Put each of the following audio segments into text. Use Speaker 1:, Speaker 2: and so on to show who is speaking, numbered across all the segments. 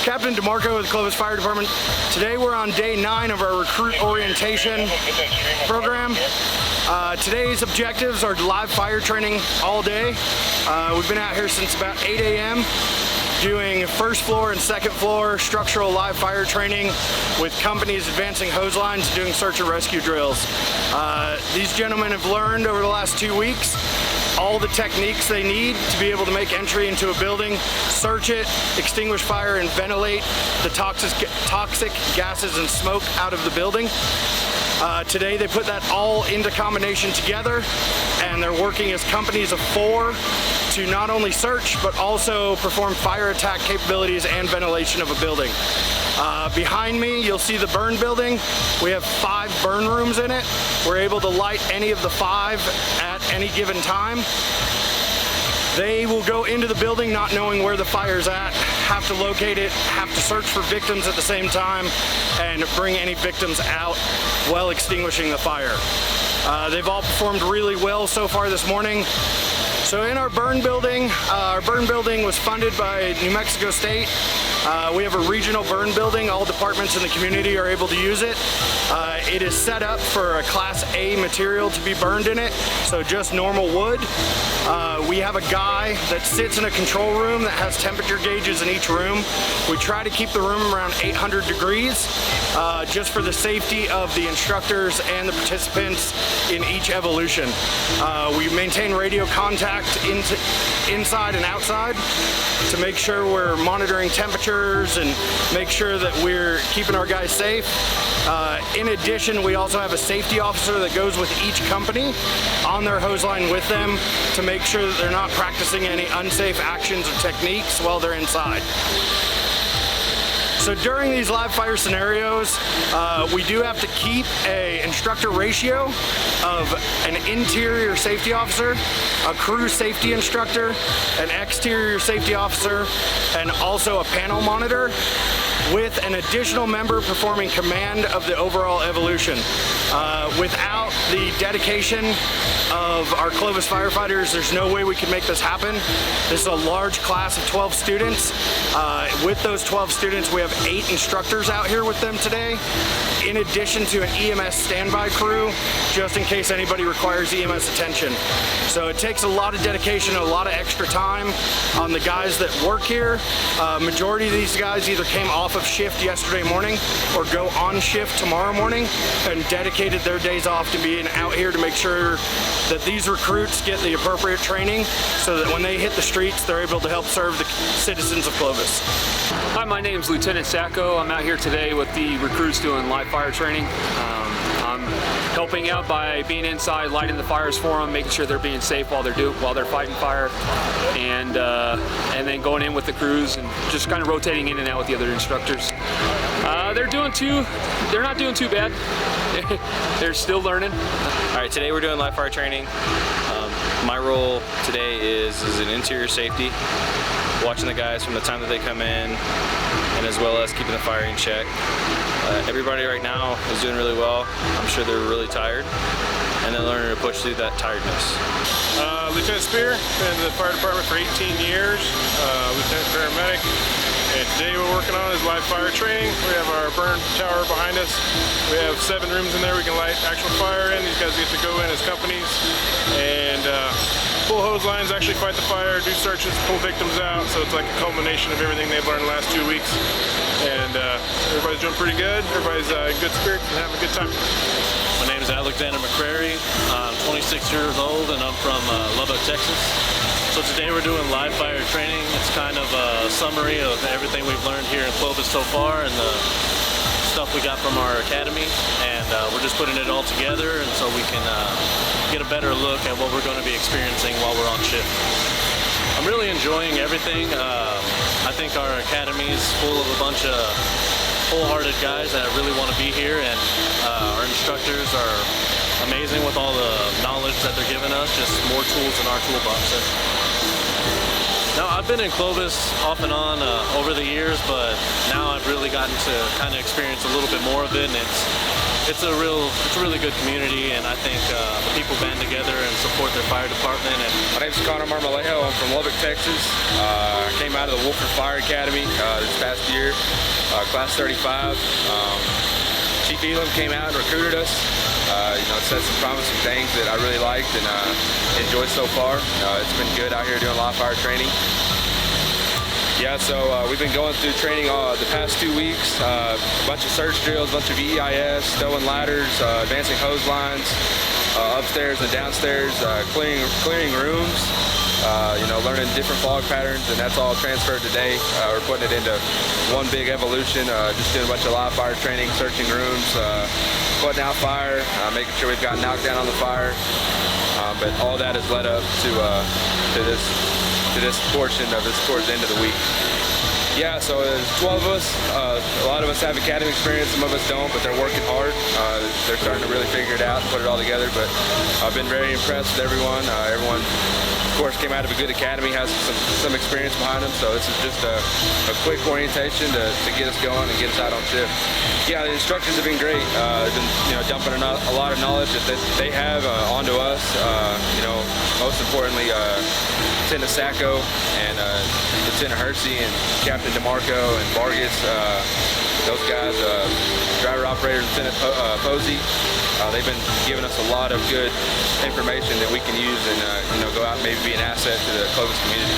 Speaker 1: Captain DeMarco with the Clovis Fire Department. Today we're on day 9 of our recruit orientation program. Today's objectives are live fire training all day. We've been out here since about 8 a.m. doing first floor and second floor structural live fire training with companies advancing hose lines and doing search and rescue drills. These gentlemen have learned over the last 2 weeks all the techniques they need to be able to make entry into a building, search it, extinguish fire, and ventilate the toxic gases and smoke out of the building. Today they put that all into combination together, and they're working as companies of 4 to not only search but also perform fire attack capabilities and ventilation of a building. Behind me you'll see the burn building. We have 5 burn rooms in it. We're able to light any of the 5 at any given time. They will go into the building not knowing where the fire's at, have to locate it, have to search for victims at the same time, and bring any victims out while extinguishing the fire. They've all performed really well so far this morning. So in our burn building was funded by New Mexico State. We have a regional burn building. All departments in the community are able to use it. It is set up for a Class A material to be burned in it, so just normal wood. We have a guy that sits in a control room that has temperature gauges in each room. We try to keep the room around 800 degrees just for the safety of the instructors and the participants in each evolution. We maintain radio contact inside and outside to make sure we're monitoring temperatures and make sure that we're keeping our guys safe. In addition, we also have a safety officer that goes with each company on their hose line with them to make sure that they're not practicing any unsafe actions or techniques while they're inside. So during these live fire scenarios, we do have to keep an instructor ratio of an interior safety officer, a crew safety instructor, an exterior safety officer, and also a panel monitor, with an additional member performing command of the overall evolution. Without the dedication of our Clovis firefighters, there's no way we can make this happen. This is a large class of 12 students. With those 12 students, we have 8 instructors out here with them today, in addition to an EMS standby crew, just in case anybody requires EMS attention. So it takes a lot of dedication, a lot of extra time on the guys that work here. Majority of these guys either came off of shift yesterday morning or go on shift tomorrow morning and dedicated their days off to being out here to make sure that these recruits get the appropriate training so that when they hit the streets, they're able to help serve the citizens of Clovis.
Speaker 2: Hi, my name's Lieutenant Sacco. I'm out here today with the recruits doing live fire training. I'm helping out by being inside, lighting the fires for them, making sure they're being safe while they're fighting fire, and then going in with the crews and just kind of rotating in and out with the other instructors. They're not doing too bad. They're still learning.
Speaker 3: All right, today we're doing live fire training. My role today is an interior safety, watching the guys from the time that they come in, and as well as keeping the fire in check. Everybody right now is doing really well. I'm sure they're really tired, and they're learning to push through that tiredness.
Speaker 4: Lieutenant Spear, been in the fire department for 18 years, lieutenant paramedic. And today we're working on is live fire training. We have our burn tower behind us. We have 7 rooms in there we can light actual fire in. These guys get to go in as companies and pull hose lines, actually fight the fire, do searches, pull victims out. So it's like a culmination of everything they've learned the last 2 weeks. And everybody's doing pretty good. Everybody's in good spirits and having a good time.
Speaker 5: My name is Alexander McCrary. I'm 26 years old and I'm from Lubbock, Texas. So today we're doing live fire training. It's kind of a summary of everything we've learned here in Clovis so far and the stuff we got from our academy. And we're just putting it all together and so we can get a better look at what we're going to be experiencing while we're on shift. I'm really enjoying everything. I think our academy is full of a bunch of wholehearted guys that really want to be here, and our instructors are amazing with all the knowledge that they're giving us, just more tools in our toolbox. Now, I've been in Clovis off and on over the years, but now I've really gotten to kind of experience a little bit more of it, and it's it's a really good community, and I think the people band together and support their fire department. And
Speaker 6: my name's Conor MCC. I'm from Lubbock, Texas. I came out of the Wolford Fire Academy this past year, class 35. Chief Elam came out and recruited us. It said some promising things that I really liked and enjoyed so far. It's been good out here doing live fire training. Yeah, so we've been going through training the past 2 weeks. A bunch of search drills, a bunch of EIS, stowing ladders, advancing hose lines, upstairs and downstairs, clearing rooms. Learning different fog patterns, and that's all transferred today. We're putting it into one big evolution, just doing a bunch of live fire training, searching rooms, putting out fire, making sure we've got knockdown on the fire. But all that has led up to this portion of this towards the end of the week. Yeah, so there's 12 of us. A lot of us have academy experience, some of us don't, but they're working hard. They're starting to really figure it out and put it all together, but I've been very impressed with everyone. Everyone, of course, came out of a good academy, has some experience behind them, so this is just a quick orientation to get us going and get us out on shift. Yeah, the instructors have been great. They've been dumping a lot of knowledge that they have onto us. Most importantly, Lieutenant Sacco and Lieutenant Hersey and Captain DeMarco and Vargas, those guys, driver operator Lieutenant Posey, they've been giving us a lot of good information that we can use and go out and maybe be an asset to the Clovis community.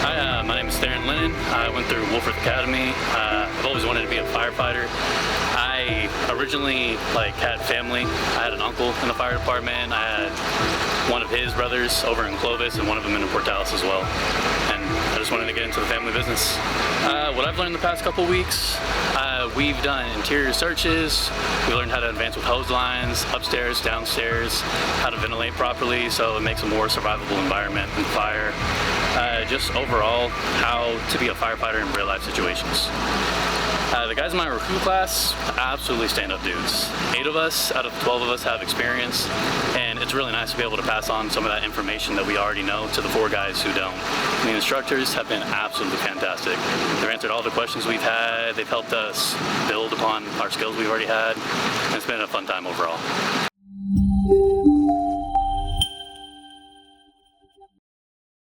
Speaker 7: Hi, my name is Theron Lennon. I went through Wolford Academy. I've always wanted to be a firefighter. I originally had family. I had an uncle in the fire department. I had one of his brothers over in Clovis and one of them in Portales as well. And I just wanted to get into the family business. What I've learned the past couple weeks, we've done interior searches. We learned how to advance with hose lines, upstairs, downstairs, how to ventilate properly so it makes a more survivable environment in fire. Just overall, how to be a firefighter in real life situations. The guys in my recruit class, absolutely stand-up dudes. 8 of us out of 12 of us have experience, and it's really nice to be able to pass on some of that information that we already know to the 4 guys who don't. The instructors have been absolutely fantastic. They've answered all the questions we've had, they've helped us build upon our skills we've already had, and it's been a fun time overall.